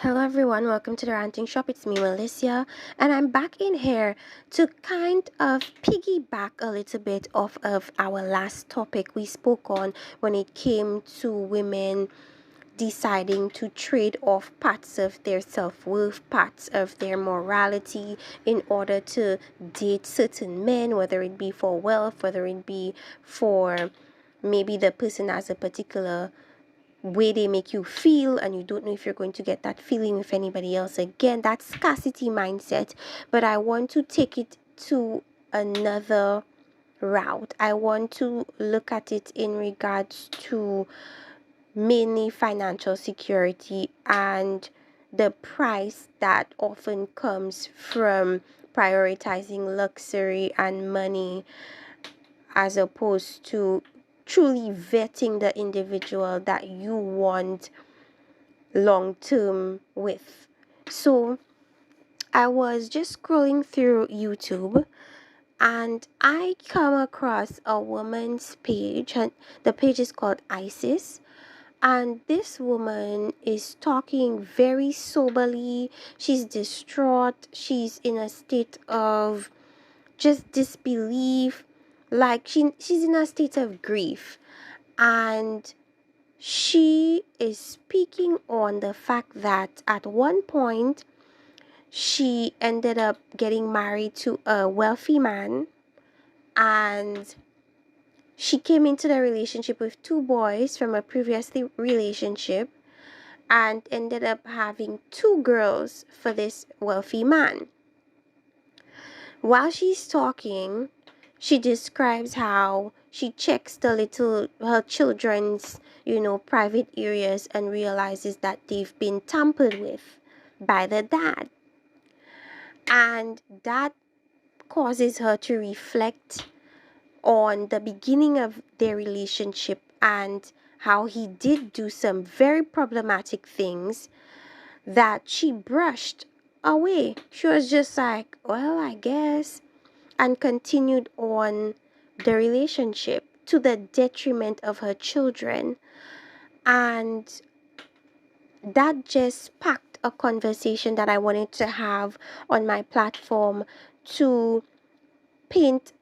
Hello everyone, welcome to the Ranting Shop. It's me, Melissa, and I'm back in here to kind of piggyback a little bit off of our last topic we spoke on when it came to women deciding to trade off parts of their self-worth, parts of their morality in order to date certain men, whether it be for wealth, whether it be for maybe the person has a particular way they make you feel and you don't know if you're going to get that feeling with anybody else again. That scarcity mindset. But I want to take it to another route. I want to look at it in regards to mainly financial security and the price that often comes from prioritizing luxury and money as opposed to truly vetting the individual that you want long term with. So I was just scrolling through YouTube and I come across a woman's page, and the page is called Isis. And this woman is talking very soberly. She's distraught. She's in a state of just disbelief. Like she's in a state of grief. And she is speaking on the fact that at one point she ended up getting married to a wealthy man, and she came into the relationship with two boys from a previous relationship and ended up having two girls for this wealthy man. While she's talking, she describes how she checks her children's, private areas and realizes that they've been tampered with by the dad. And that causes her to reflect on the beginning of their relationship and how he did do some very problematic things that she brushed away. She was just like, well, I guess, and continued on the relationship to the detriment of her children. And that just sparked a conversation that I wanted to have on my platform to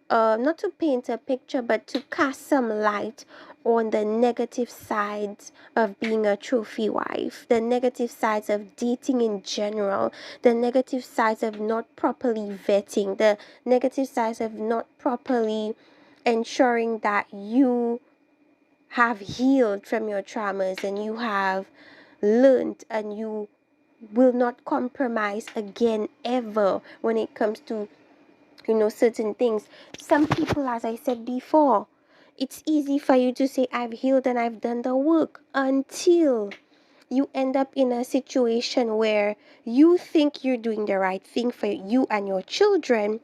not to paint a picture, but to cast some light on the negative sides of being a trophy wife, the negative sides of dating in general, the negative sides of not properly vetting, the negative sides of not properly ensuring that you have healed from your traumas and you have learned and you will not compromise again ever when it comes to certain things. Some people, as I said before, it's easy for you to say I've healed and I've done the work until you end up in a situation where you think you're doing the right thing for you and your children,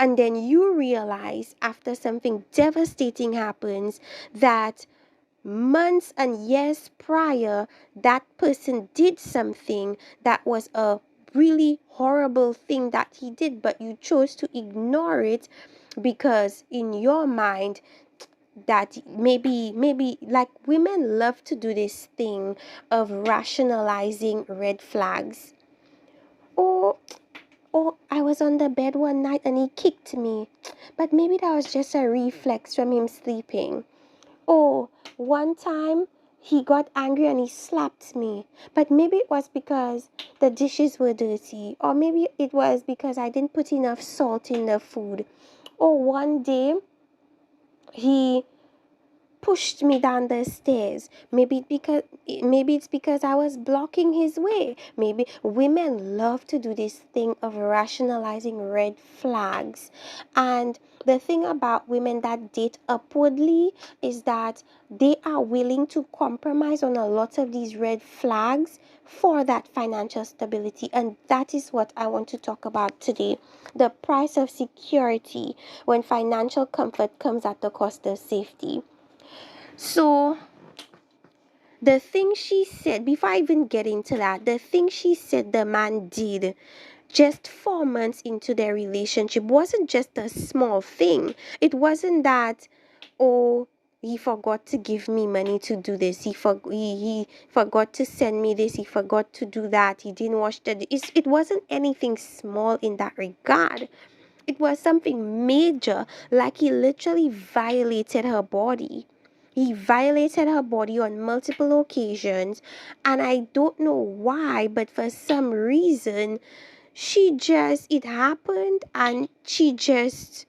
and then you realize after something devastating happens that months and years prior, that person did something that was a really horrible thing that he did, but you chose to ignore it because in your mind that maybe like women love to do this thing of rationalizing red flags. Or I was on the bed one night and he kicked me, but maybe that was just a reflex from him sleeping. Oh, one time he got angry and he slapped me. But maybe it was because the dishes were dirty. Or maybe it was because I didn't put enough salt in the food. Or one day he pushed me down the stairs. Maybe it's because I was blocking his way. Maybe women love to do this thing of rationalizing red flags. And the thing about women that date upwardly is that they are willing to compromise on a lot of these red flags for that financial stability. And that is what I want to talk about today. The price of security when financial comfort comes at the cost of safety. So, the thing she said, before I even get into that, the thing she said the man did just 4 months into their relationship wasn't just a small thing. It wasn't that, oh, he forgot to give me money to do this. He forgot to send me this. He forgot to do that. He didn't wash it wasn't anything small in that regard. It was something major, like he literally violated her body. He violated her body on multiple occasions, and I don't know why, but for some reason, it happened, and she just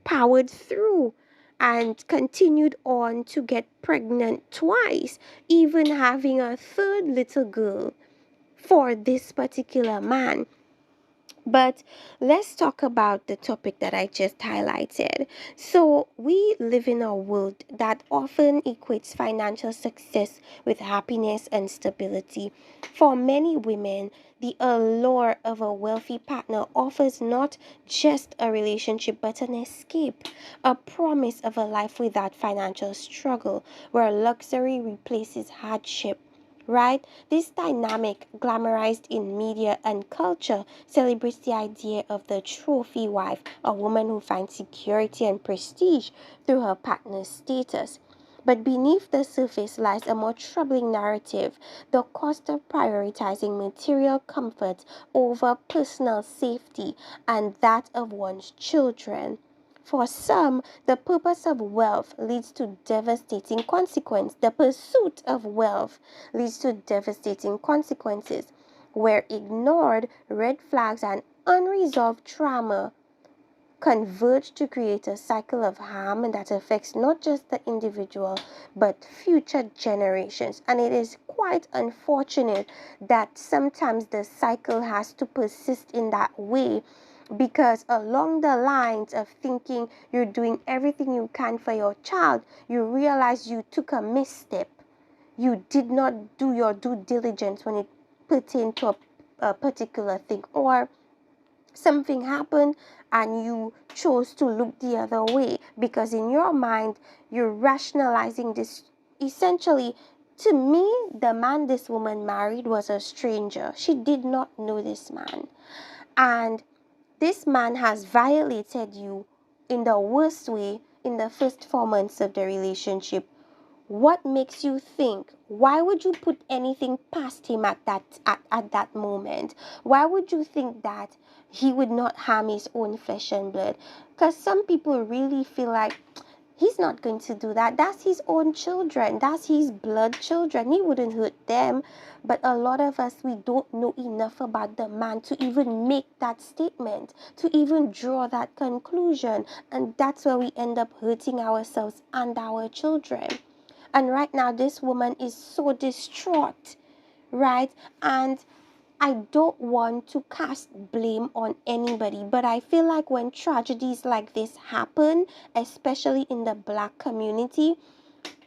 powered through and continued on to get pregnant twice, even having a third little girl for this particular man. But let's talk about the topic that I just highlighted. So, we live in a world that often equates financial success with happiness and stability. For many women, the allure of a wealthy partner offers not just a relationship but an escape, a promise of a life without financial struggle, where luxury replaces hardship, right? This dynamic, glamorized in media and culture, celebrates the idea of the trophy wife, a woman who finds security and prestige through her partner's status. But beneath the surface lies a more troubling narrative, the cost of prioritizing material comfort over personal safety and that of one's children. For some, the purpose of wealth leads to devastating consequences. The pursuit of wealth leads to devastating consequences, where ignored red flags and unresolved trauma converge to create a cycle of harm that affects not just the individual but future generations. And it is quite unfortunate that sometimes the cycle has to persist in that way, because along the lines of thinking you're doing everything you can for your child, you realize you took a misstep. You did not do your due diligence when it pertained to a particular thing, or something happened and you chose to look the other way because in your mind you're rationalizing this. Essentially, to me, the man this woman married was a stranger. She did not know this man, and this man has violated you in the worst way in the first 4 months of the relationship. What makes you think? Why would you put anything past him at that moment? Why would you think that he would not harm his own flesh and blood? Because some people really feel like he's not going to do that. That's his own children. That's his blood children. He wouldn't hurt them. But a lot of us, we don't know enough about the man to even make that statement, to even draw that conclusion. And that's where we end up hurting ourselves and our children. And right now, this woman is so distraught, right? And I don't want to cast blame on anybody, but I feel like when tragedies like this happen, especially in the Black community,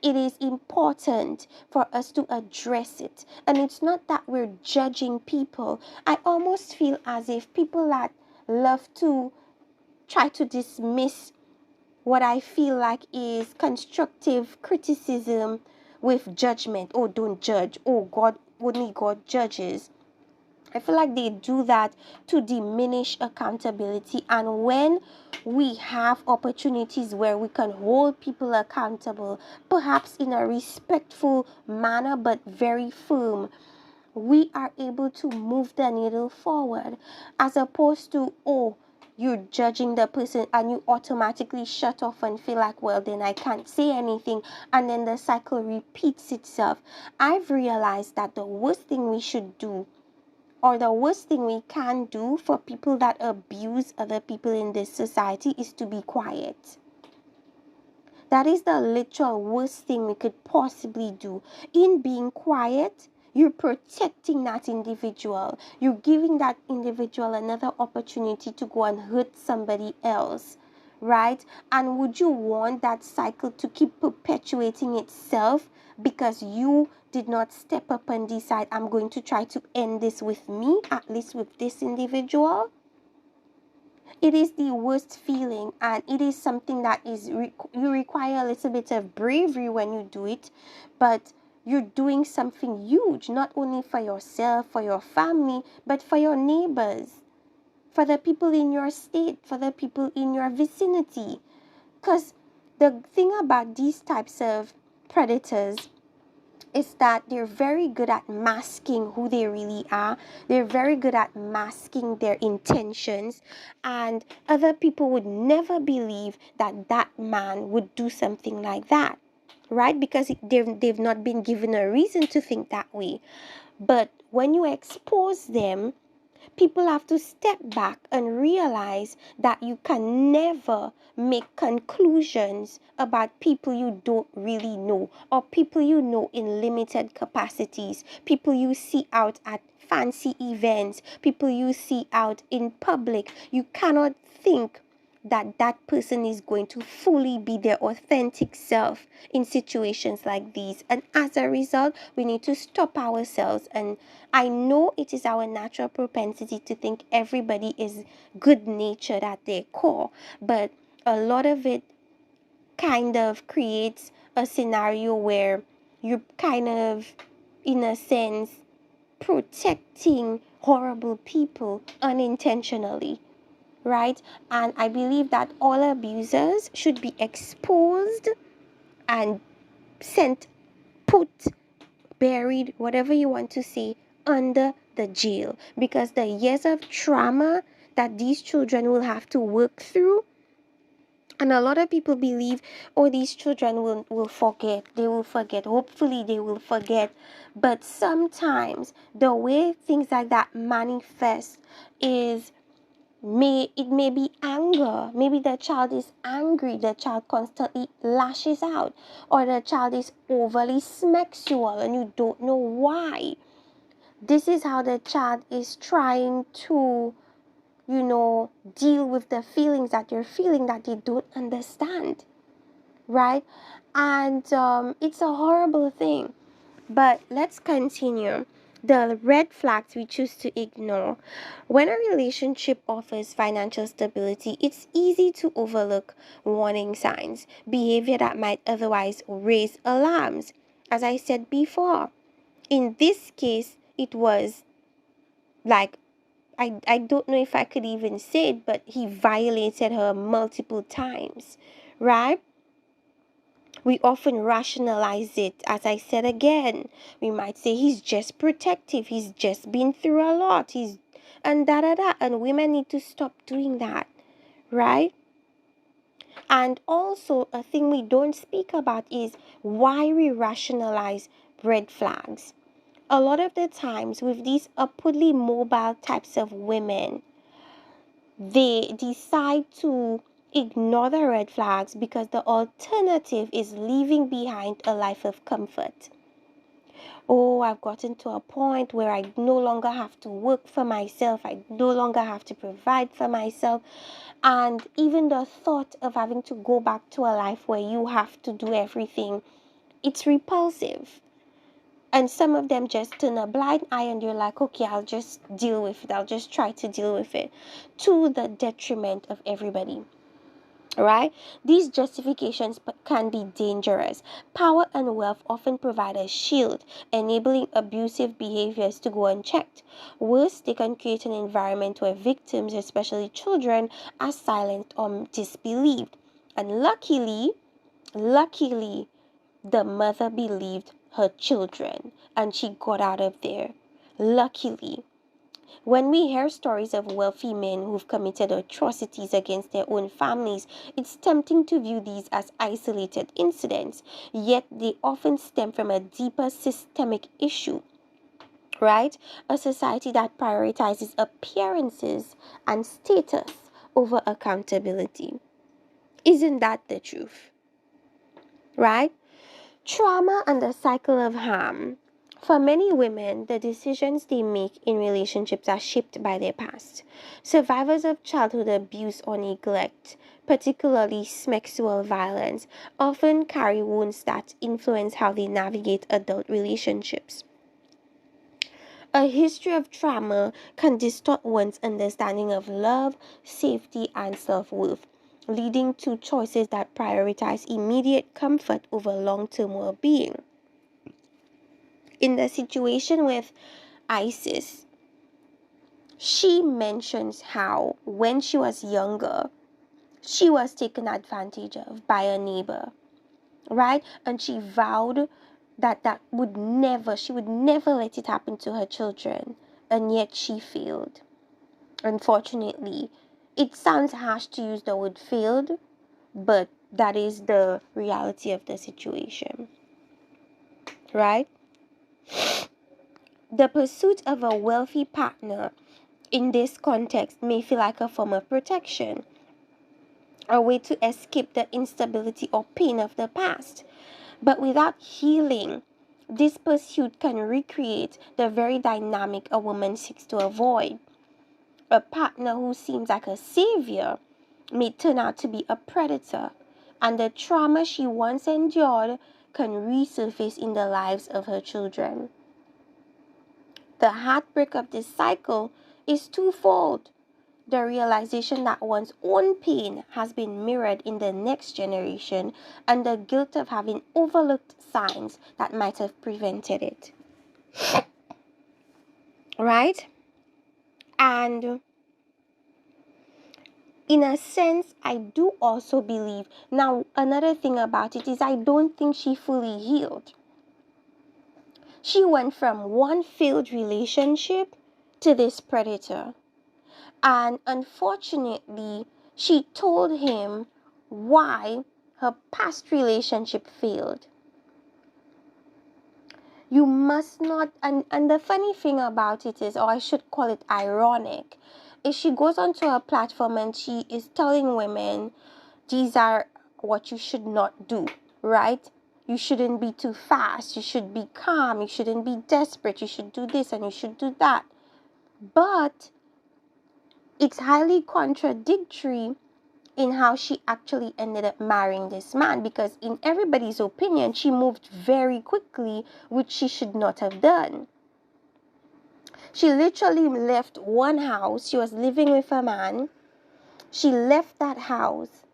it is important for us to address it. And it's not that we're judging people. I almost feel as if people that love to try to dismiss what I feel like is constructive criticism with judgment. Oh, don't judge. Oh, God, only God judges. I feel like they do that to diminish accountability. And when we have opportunities where we can hold people accountable, perhaps in a respectful manner but very firm, we are able to move the needle forward, as opposed to, oh, you're judging the person and you automatically shut off and feel like, well, then I can't say anything, and then the cycle repeats itself. I've realized that the worst thing we should do, or the worst thing we can do for people that abuse other people in this society, is to be quiet. That is the literal worst thing we could possibly do. In being quiet, you're protecting that individual. You're giving that individual another opportunity to go and hurt somebody else, right? And would you want that cycle to keep perpetuating itself because you did not step up and decide, I'm going to try to end this with me, at least with this individual? It is the worst feeling, and it is something that you require a little bit of bravery when you do it, but you're doing something huge, not only for yourself, for your family, but for your neighbors, for the people in your state, for the people in your vicinity. Because The thing about these types of predators is that they're very good at masking who they really are. They're very good at masking their intentions, and other people would never believe that that man would do something like that, right? Because they've not been given a reason to think that way. But when you expose them, people have to step back and realize that you can never make conclusions about people you don't really know, or people you know in limited capacities, people you see out at fancy events, people you see out in public. You cannot think that that person is going to fully be their authentic self in situations like these. And as a result, we need to stop ourselves. And I know it is our natural propensity to think everybody is good natured at their core, but a lot of it kind of creates a scenario where you're kind of, in a sense, protecting horrible people unintentionally, right? And I believe that all abusers should be exposed and sent, put, buried, whatever you want to say, under the jail, because the years of trauma that these children will have to work through. And a lot of people believe, oh, these children will forget. They will forget. Hopefully, they will forget. But sometimes the way things like that manifest is may be anger. Maybe the child is angry. The child constantly lashes out, or the child is overly sexual and you don't know why. This is how the child is trying to, deal with the feelings that you're feeling that they don't understand, right? And it's a horrible thing. But let's continue. The red flags we choose to ignore. When a relationship offers financial stability, it's easy to overlook warning signs, behavior that might otherwise raise alarms. As I said before, in this case, it was like, I don't know if I could even say it, but he violated her multiple times, right? We often rationalize it. As I said again, we might say he's just protective, he's just been through a lot, and and women need to stop doing that, right? And also, a thing we don't speak about is why we rationalize red flags. A lot of the times with these upwardly mobile types of women, they decide to ignore the red flags because the alternative is leaving behind a life of comfort. Oh, I've gotten to a point where I no longer have to work for myself. I no longer have to provide for myself. And even the thought of having to go back to a life where you have to do everything, it's repulsive. And some of them just turn a blind eye and you're like, okay, I'll just deal with it. I'll just try to deal with it, to the detriment of everybody. Right? These justifications can be dangerous. Power and wealth often provide a shield, enabling abusive behaviors to go unchecked. Worse, they can create an environment where victims, especially children, are silenced or disbelieved. And luckily, the mother believed her children and she got out of there. Luckily. When we hear stories of wealthy men who've committed atrocities against their own families, it's tempting to view these as isolated incidents, yet they often stem from a deeper systemic issue, right? A society that prioritizes appearances and status over accountability. Isn't that the truth? Right? Trauma and the cycle of harm. For many women, the decisions they make in relationships are shaped by their past. Survivors of childhood abuse or neglect, particularly sexual violence, often carry wounds that influence how they navigate adult relationships. A history of trauma can distort one's understanding of love, safety, and self-worth, leading to choices that prioritize immediate comfort over long-term well-being. In the situation with Isis, she mentions how when she was younger, she was taken advantage of by a neighbor, right? And she vowed that she would never let it happen to her children, and yet she failed. Unfortunately, it sounds harsh to use the word failed, but that is the reality of the situation, right? The pursuit of a wealthy partner in this context may feel like a form of protection, a way to escape the instability or pain of the past. But without healing, this pursuit can recreate the very dynamic a woman seeks to avoid. A partner who seems like a savior may turn out to be a predator, and the trauma she once endured can resurface in the lives of her children. The heartbreak of this cycle is twofold: the realization that one's own pain has been mirrored in the next generation, and the guilt of having overlooked signs that might have prevented it. Right? And in a sense, I do also believe. Now, another thing about it is I don't think she fully healed. She went from one failed relationship to this predator. And unfortunately, she told him why her past relationship failed. You must not, and the funny thing about it is, or I should call it ironic, is she goes onto her platform and she is telling women, these are what you should not do, right? You shouldn't be too fast. You should be calm. You shouldn't be desperate. You should do this and you should do that. But it's highly contradictory in how she actually ended up marrying this man, because in everybody's opinion, she moved very quickly, which she should not have done. She literally left one house. She was living with a man. She left that house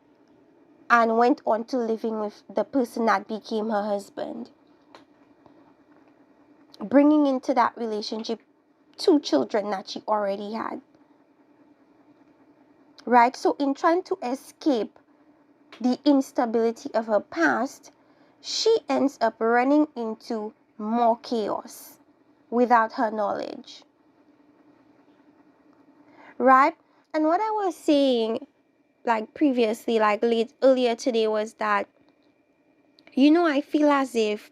and went on to living with the person that became her husband, bringing into that relationship 2 children that she already had. Right? So in trying to escape the instability of her past, she ends up running into more chaos without her knowledge. Right? And what I was saying, like previously, earlier today, was that, I feel as if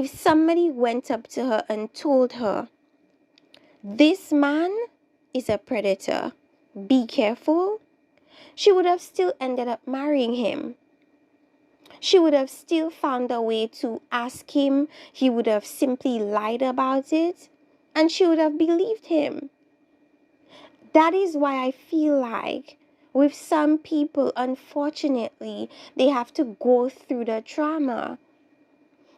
somebody went up to her and told her, this man is a predator, be careful, she would have still ended up marrying him. She would have still found a way to ask him. He would have simply lied about it, and she would have believed him. That is why I feel like with some people, unfortunately, they have to go through the trauma.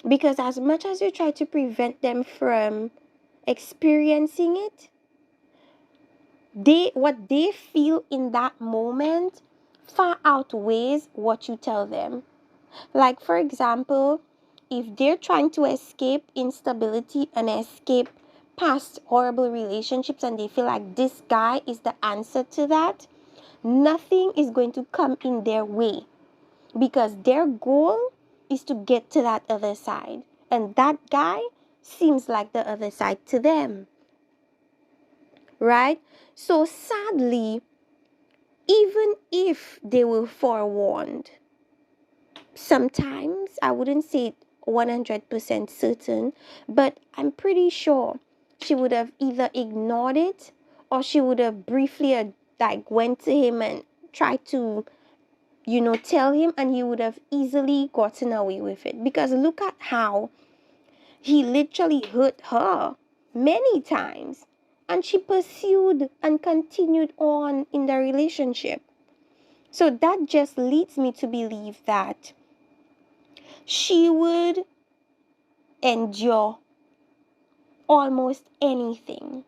Because as much as you try to prevent them from experiencing it, what they feel in that moment far outweighs what you tell them. Like, for example, if they're trying to escape instability and escape past horrible relationships, and they feel like this guy is the answer to that, nothing is going to come in their way, because their goal is to get to that other side, and that guy seems like the other side to them. Right? So sadly, even if they were forewarned, sometimes, I wouldn't say 100% certain, but I'm pretty sure she would have either ignored it, or she would have briefly went to him and tried to tell him, and he would have easily gotten away with it. Because look at how he literally hurt her many times, and she pursued and continued on in the relationship. So that just leads me to believe that she would endure almost anything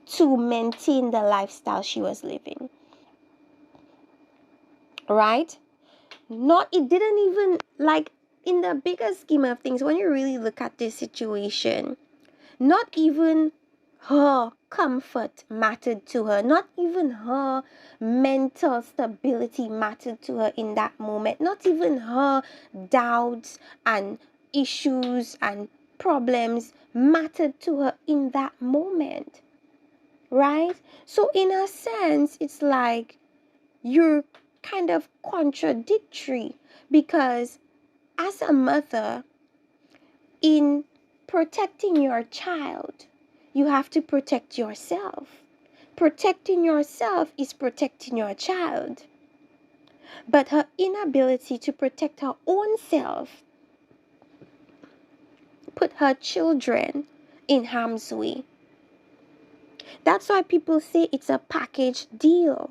to maintain the lifestyle she was living. Right? It didn't even, in the bigger scheme of things, when you really look at this situation, not even her comfort mattered to her. Not even her mental stability mattered to her in that moment. Not even her doubts and issues and problems mattered to her in that moment. Right? So, in a sense, it's like you're kind of contradictory because as a mother, in protecting your child, you have to protect yourself. Protecting yourself is protecting your child. But her inability to protect her own self put her children in harm's way. That's why people say it's a package deal.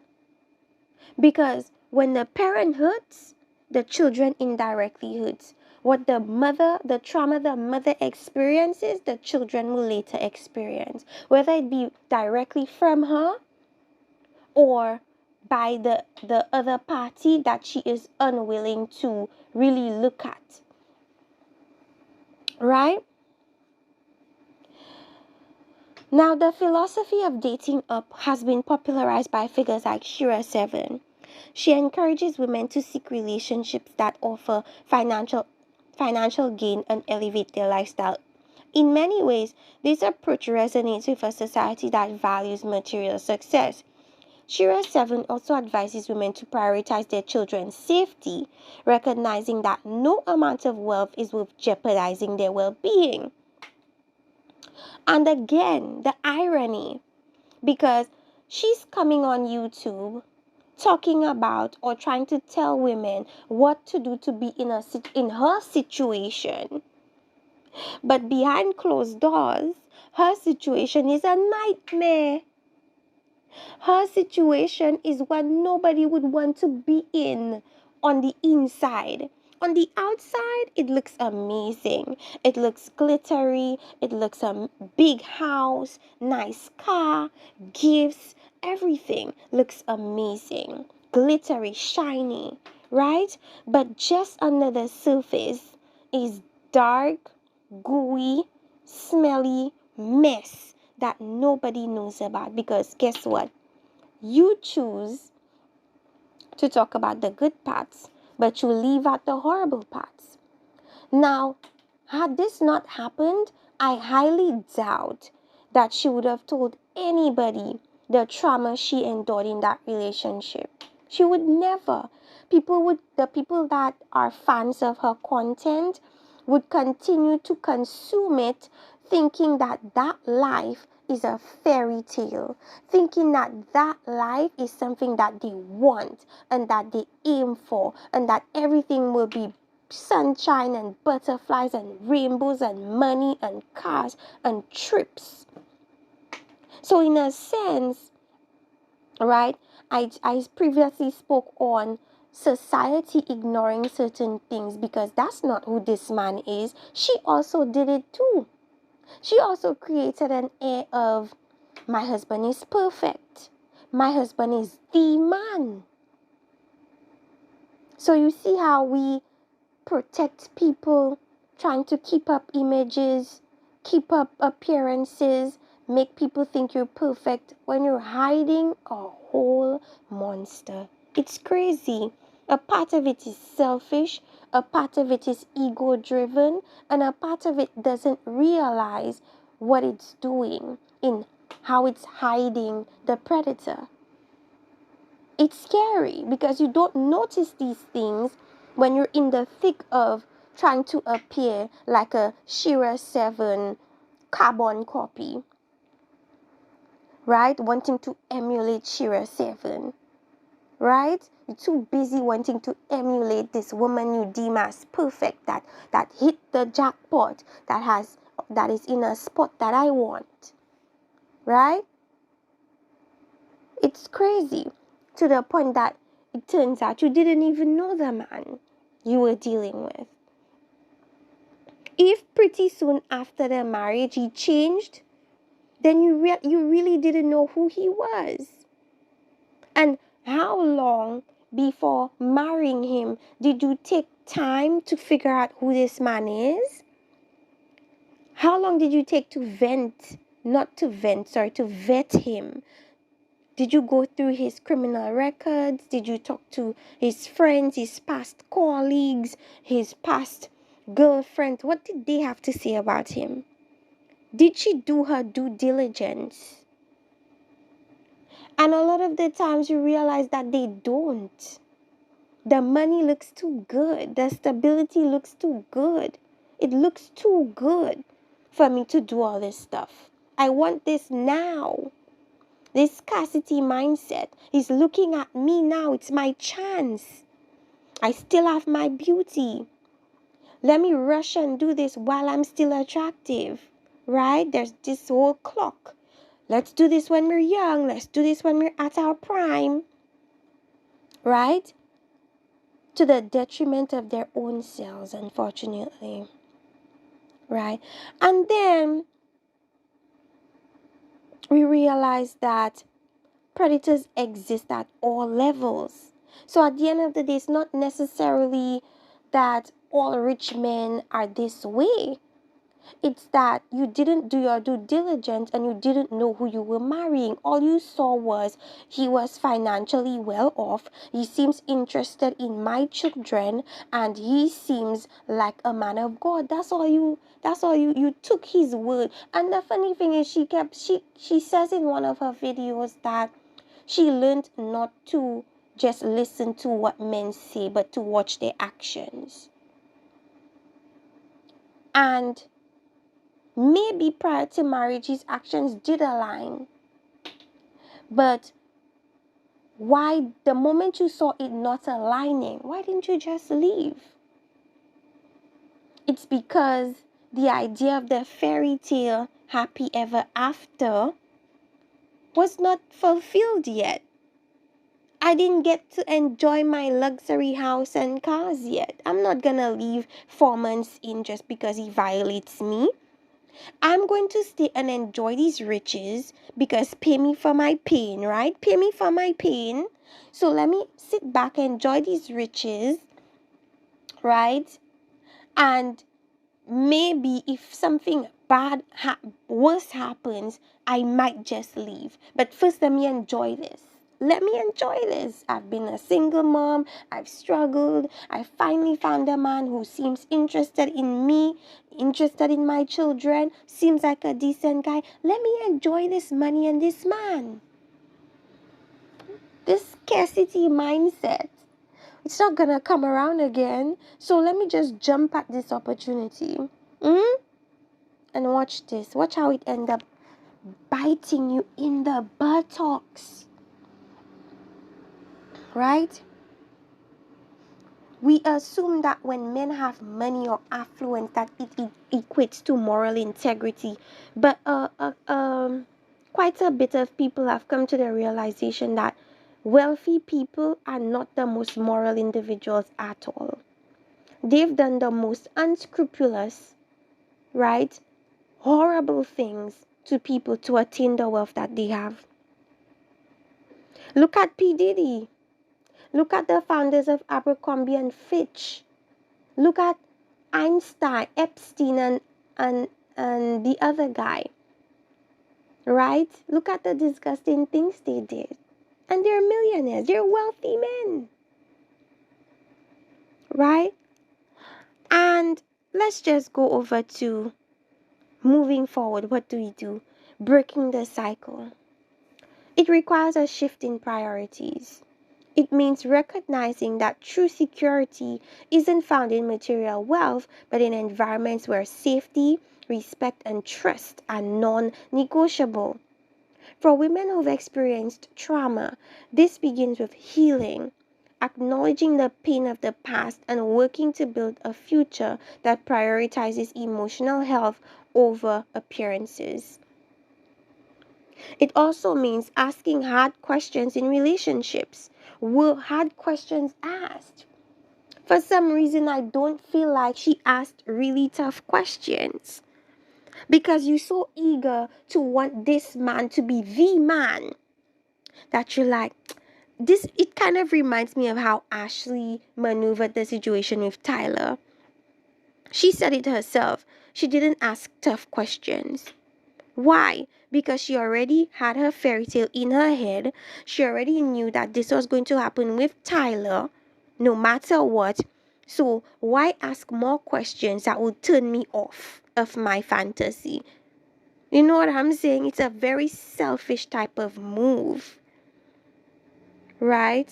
Because when the parent hurts, the children indirectly hurts. What the trauma the mother experiences, the children will later experience. Whether it be directly from her or by the other party that she is unwilling to really look at. Right? Now, the philosophy of dating up has been popularized by figures like Sheraseven. She encourages women to seek relationships that offer financial gain and elevate their lifestyle. In many ways, this approach resonates with a society that values material success. Sheraseven also advises women to prioritize their children's safety, recognizing that no amount of wealth is worth jeopardizing their well-being. And again, the irony, because she's coming on YouTube talking about or trying to tell women what to do to be in her situation. But behind closed doors, her situation is a nightmare. Her situation is one nobody would want to be in on the inside. On the outside, it looks amazing. It looks glittery. It looks a big house, nice car, gifts, everything looks amazing. Glittery, shiny, right? But just under the surface is dark, gooey, smelly mess that nobody knows about. Because guess what? You choose to talk about the good parts, but you leave out the horrible parts. Now, had this not happened, I highly doubt that she would have told anybody the trauma she endured in that relationship. She would never. The people that are fans of her content would continue to consume it, thinking that life is a fairy tale, thinking that life is something that they want and that they aim for, and that everything will be sunshine and butterflies and rainbows and money and cars and trips. So in a sense, right, I previously spoke on society ignoring certain things because that's not who this man is. She also did it too. She also created an air of, my husband is perfect. My husband is the man. So you see how we protect people, trying to keep up images, keep up appearances, make people think you're perfect when you're hiding a whole monster. It's crazy. A part of it is selfish, a part of it is ego driven, and a part of it doesn't realize what it's doing in how it's hiding the predator. It's scary because you don't notice these things when you're in the thick of trying to appear like a Sheraseven carbon copy, right? Wanting to emulate Sheraseven, right? You're too busy wanting to emulate this woman you deem as perfect, that hit the jackpot, that is in a spot that I want, right? It's crazy to the point that it turns out you didn't even know the man you were dealing with. If pretty soon after the marriage he changed, then you really didn't know who he was. And how long before marrying him did you take time to figure out who this man is? How long did you take to vent not to vent, sorry, to vet him. Did you go through his criminal records? Did you talk to his friends, his past colleagues, his past girlfriends? What did they have to say about him? Did she do her due diligence? And a lot of the times you realize that they don't. The money looks too good. The stability looks too good. It looks too good for me to do all this stuff. I want this now. This scarcity mindset is looking at me now. It's my chance. I still have my beauty. Let me rush and do this while I'm still attractive. Right? There's this whole clock. Let's do this when we're young. Let's do this when we're at our prime. Right? To the detriment of their own selves, unfortunately. Right? And then we realize that predators exist at all levels. So at the end of the day, it's not necessarily that all rich men are this way. It's that you didn't do your due diligence and you didn't know who you were marrying. All you saw was he was financially well off. He seems interested in my children and he seems like a man of God. That's all you took his word. And the funny thing is she says in one of her videos that she learned not to just listen to what men say, but to watch their actions. And maybe prior to marriage, his actions did align. But why, the moment you saw it not aligning, why didn't you just leave? It's because the idea of the fairy tale happy ever after was not fulfilled yet. I didn't get to enjoy my luxury house and cars yet. I'm not gonna leave 4 months in just because he violates me. I'm going to stay and enjoy these riches because pay me for my pain, right? Pay me for my pain. So let me sit back and enjoy these riches, right? And maybe if something worse happens, I might just leave. But first, let me enjoy this. Let me enjoy this. I've been a single mom. I've struggled. I finally found a man who seems interested in me, interested in my children, seems like a decent guy. Let me enjoy this money and this man. This scarcity mindset. It's not going to come around again. So let me just jump at this opportunity. And watch this. Watch how it ends up biting you in the buttocks. Right? We assume that when men have money or affluence that it equates to moral integrity. But quite a bit of people have come to the realization that wealthy people are not the most moral individuals at all. They've done the most unscrupulous, right, horrible things to people to attain the wealth that they have. Look at P. Diddy. Look at the founders of Abercrombie and Fitch. Look at Einstein, Epstein, and the other guy. Right? Look at the disgusting things they did. And they're millionaires. They're wealthy men. Right? And let's just go over to moving forward. What do? Breaking the cycle. It requires a shift in priorities. It means recognizing that true security isn't found in material wealth, but in environments where safety, respect, and trust are non-negotiable. For women who've experienced trauma, this begins with healing, acknowledging the pain of the past and working to build a future that prioritizes emotional health over appearances. It also means asking hard questions in relationships. Were hard questions asked? For some reason, I don't feel like she asked really tough questions. Because you're so eager to want this man to be the man that you're like, this, it kind of reminds me of how Ashley maneuvered the situation with Tyler. She said it herself. She didn't ask tough questions. Why? Because she already had her fairy tale in her head. She already knew that this was going to happen with Tyler, no matter what. So why ask more questions that would turn me off of my fantasy? You know what I'm saying? It's a very selfish type of move, right?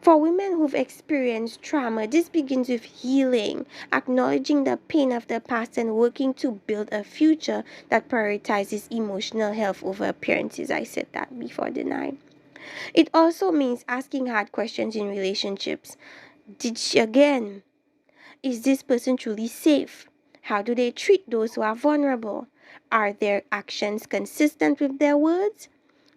For women who've experienced trauma, this begins with healing, acknowledging the pain of the past and working to build a future that prioritizes emotional health over appearances. I said that before, didn't I? It also means asking hard questions in relationships. Again, is this person truly safe? How do they treat those who are vulnerable? Are their actions consistent with their words?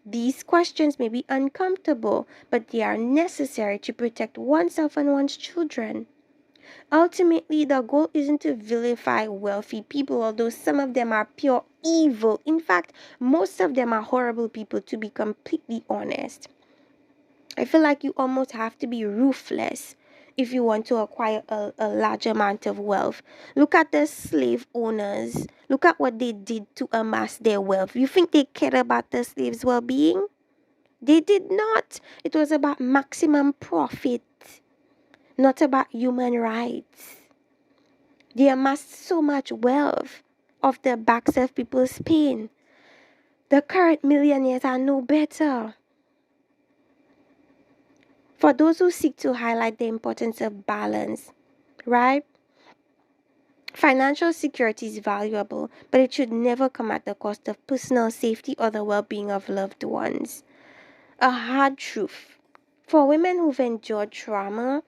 These questions may be uncomfortable, but they are necessary to protect oneself and one's children. Ultimately, the goal isn't to vilify wealthy people, although some of them are pure evil. In fact, most of them are horrible people, to be completely honest. I feel like you almost have to be ruthless if you want to acquire a large amount of wealth. Look at the slave owners. Look at what they did to amass their wealth. You think they cared about the slaves' well being? They did not. It was about maximum profit, not about human rights. They amassed so much wealth off the backs of people's pain. The current millionaires are no better. For those who seek to highlight the importance of balance, right? Financial security is valuable, but it should never come at the cost of personal safety or the well being of loved ones. A hard truth. For women who've endured trauma,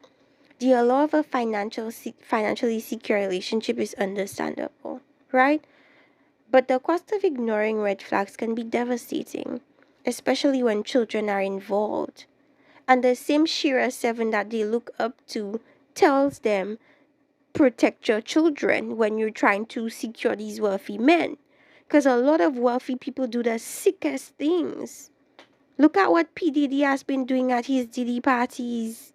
the allure of a financially secure relationship is understandable, right? But the cost of ignoring red flags can be devastating, especially when children are involved. And the same Sheraseven that they look up to tells them, protect your children when you're trying to secure these wealthy men. Because a lot of wealthy people do the sickest things. Look at what P. Diddy has been doing at his Diddy parties.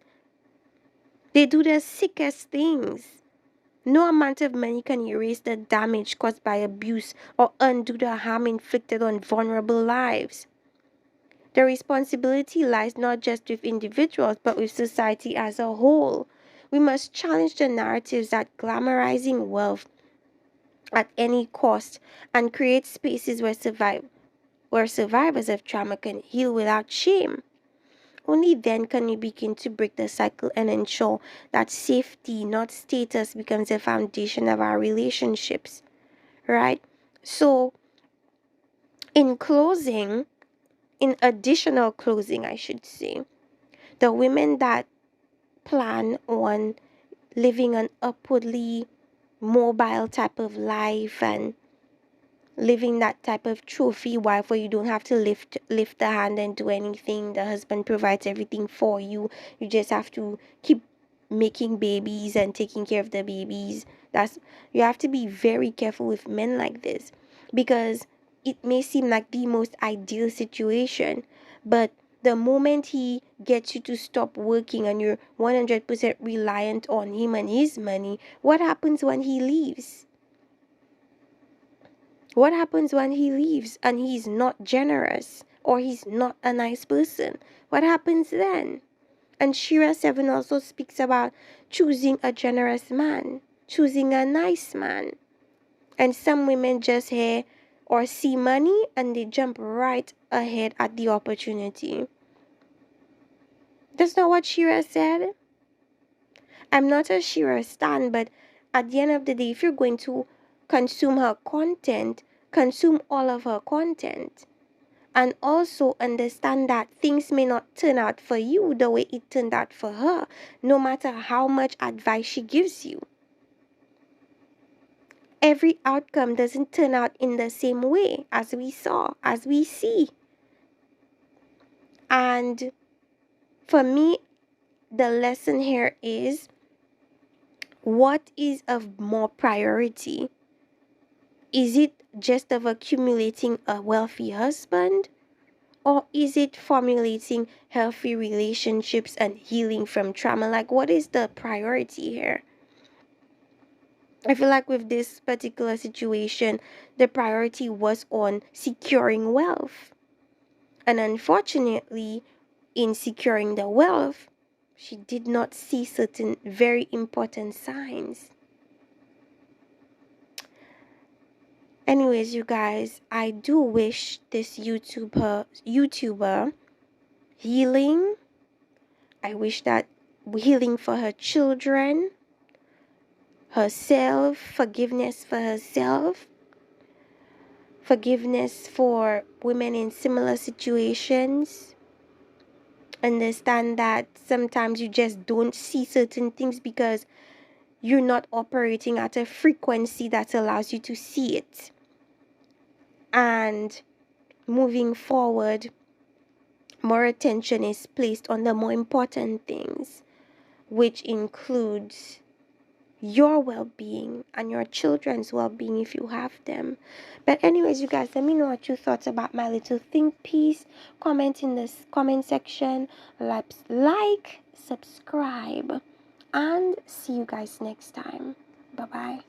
They do the sickest things. No amount of money can erase the damage caused by abuse or undo the harm inflicted on vulnerable lives. The responsibility lies not just with individuals but with society as a whole. We must challenge the narratives that glamorizing wealth at any cost and create spaces where survivors of trauma can heal without shame. Only then can we begin to break the cycle and ensure that safety, not status, becomes the foundation of our relationships, right? So, in closing, in additional closing, I should say, the women that plan on living an upwardly mobile type of life and living that type of trophy wife where you don't have to lift the hand and do anything. The husband provides everything for you. You just have to keep making babies and taking care of the babies. That's You have to be very careful with men like this, because it may seem like the most ideal situation, but the moment he gets you to stop working and you're 100% reliant on him and his money, what happens when he leaves? What happens when he leaves and he's not generous or he's not a nice person? What happens then? And Sheraseven also speaks about choosing a generous man, choosing a nice man. And some women just hear or see money and they jump right ahead at the opportunity. That's not what Shira said. I'm not a Shira stan, but at the end of the day, if you're going to consume her content, consume all of her content. And also understand that things may not turn out for you the way it turned out for her, no matter how much advice she gives you. Every outcome doesn't turn out in the same way as we saw, as we see. And for me, the lesson here is, what is of more priority? Is it just of accumulating a wealthy husband? Or is it formulating healthy relationships and healing from trauma? Like, what is the priority here? I feel like with this particular situation, the priority was on securing wealth. And unfortunately, in securing the wealth, she did not see certain very important signs. Anyways, you guys, I do wish this YouTuber healing. I wish that healing for her children, herself, forgiveness for herself, forgiveness for women in similar situations. Understand that sometimes you just don't see certain things because you're not operating at a frequency that allows you to see it. And moving forward, more attention is placed on the more important things, which includes your well-being and your children's well-being if you have them. But anyways, you guys, let me know what you thought about my little think piece. Comment in this comment section, like, subscribe, and see you guys next time. Bye bye.